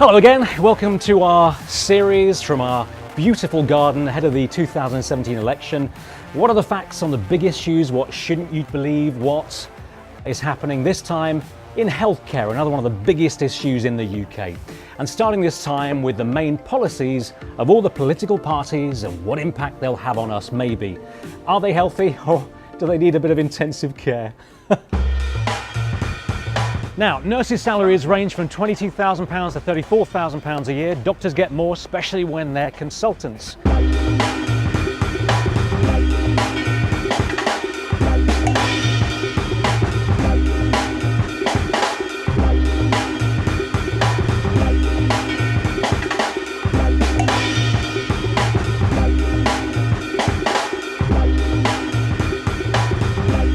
Hello again, welcome to our series from our beautiful garden ahead of the 2017 election. What are the facts on the big issues? What shouldn't you believe? What is happening this time in healthcare, another one of the biggest issues in the UK. And starting this time with the main policies of all the political parties and what impact they'll have on us maybe. Are they healthy or do they need a bit of intensive care? Now, nurses' salaries range from £22,000 to £34,000 a year. Doctors get more, especially when they're consultants.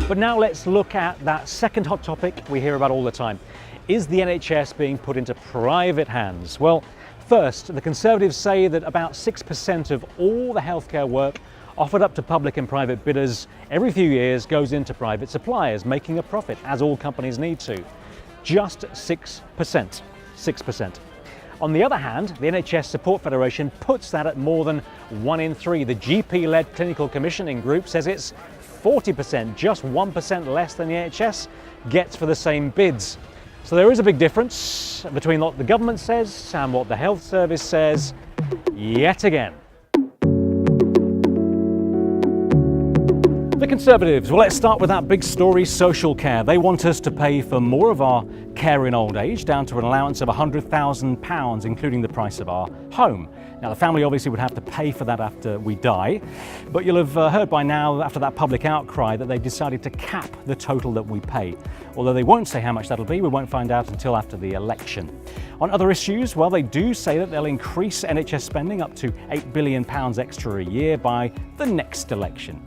But now let's look at that second hot topic we hear about all the time. Is the NHS being put into private hands? Well, first, the Conservatives say that about 6% of all the healthcare work offered up to public and private bidders every few years goes into private suppliers, making a profit, as all companies need to. Just 6%. 6%. On the other hand, the NHS Support Federation puts that at more than 1 in 3. The GP-led clinical commissioning group says it's 40%, just 1% less than the NHS gets for the same bids. So there is a big difference between what the government says and what the health service says, yet again. The Conservatives, well, let's start with that big story, social care. They want us to pay for more of our care in old age, down to an allowance of £100,000, including the price of our home. Now, the family obviously would have to pay for that after we die, but you'll have heard by now, after that public outcry, that they've decided to cap the total that we pay. Although they won't say how much that'll be, we won't find out until after the election. On other issues, well, they do say that they'll increase NHS spending up to £8 billion extra a year by the next election.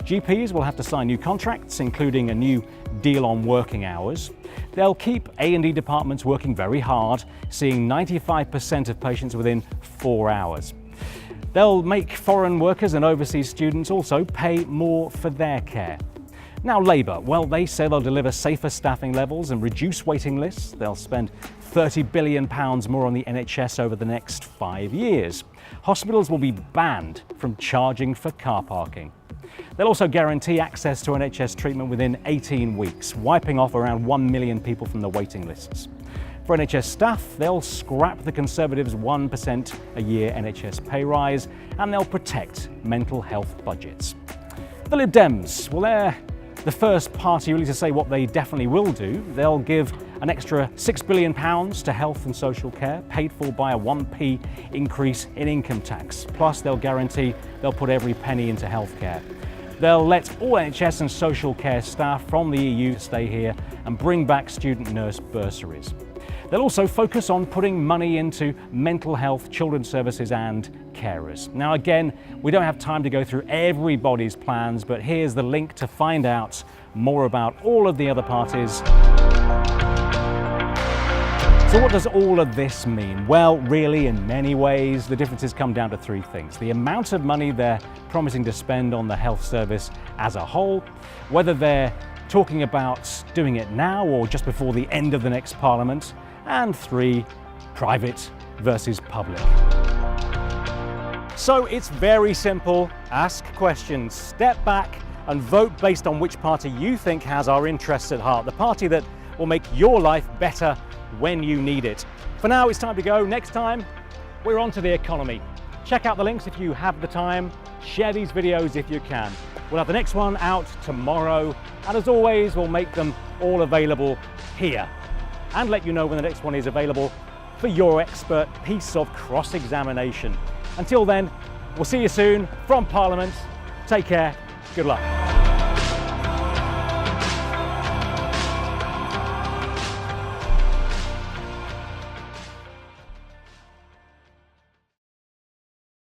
GPs will have to sign new contracts, including a new deal on working hours. They'll keep A&E departments working very hard, seeing 95% of patients within 4 hours. They'll make foreign workers and overseas students also pay more for their care. Now, Labour, well, they say they'll deliver safer staffing levels and reduce waiting lists. They'll spend £30 billion more on the NHS over the next 5 years. Hospitals will be banned from charging for car parking. They'll also guarantee access to NHS treatment within 18 weeks, wiping off around 1 million people from the waiting lists. For NHS staff, they'll scrap the Conservatives' 1% a year NHS pay rise, and they'll protect mental health budgets. The Lib Dems, well, they're the first party really to say what they definitely will do. They'll give an extra £6 billion to health and social care, paid for by a 1p increase in income tax. Plus, they'll guarantee they'll put every penny into healthcare. They'll let all NHS and social care staff from the EU stay here and bring back student nurse bursaries. They'll also focus on putting money into mental health, children's services and carers. Now again, we don't have time to go through everybody's plans, but here's the link to find out more about all of the other parties. So what does all of this mean? Well, really, in many ways, the differences come down to 3 things. The amount of money they're promising to spend on the health service as a whole, whether they're talking about doing it now or just before the end of the next Parliament, and 3, private versus public. So it's very simple. Ask questions, step back and vote based on which party you think has our interests at heart, the party that will make your life better when you need it. For now, it's time to go. Next time, we're on to the economy. Check out the links if you have the time. Share these videos if you can. We'll have the next one out tomorrow. And as always, we'll make them all available here and let you know when the next one is available for your expert piece of cross-examination. Until then, we'll see you soon from Parliament. Take care. Good luck.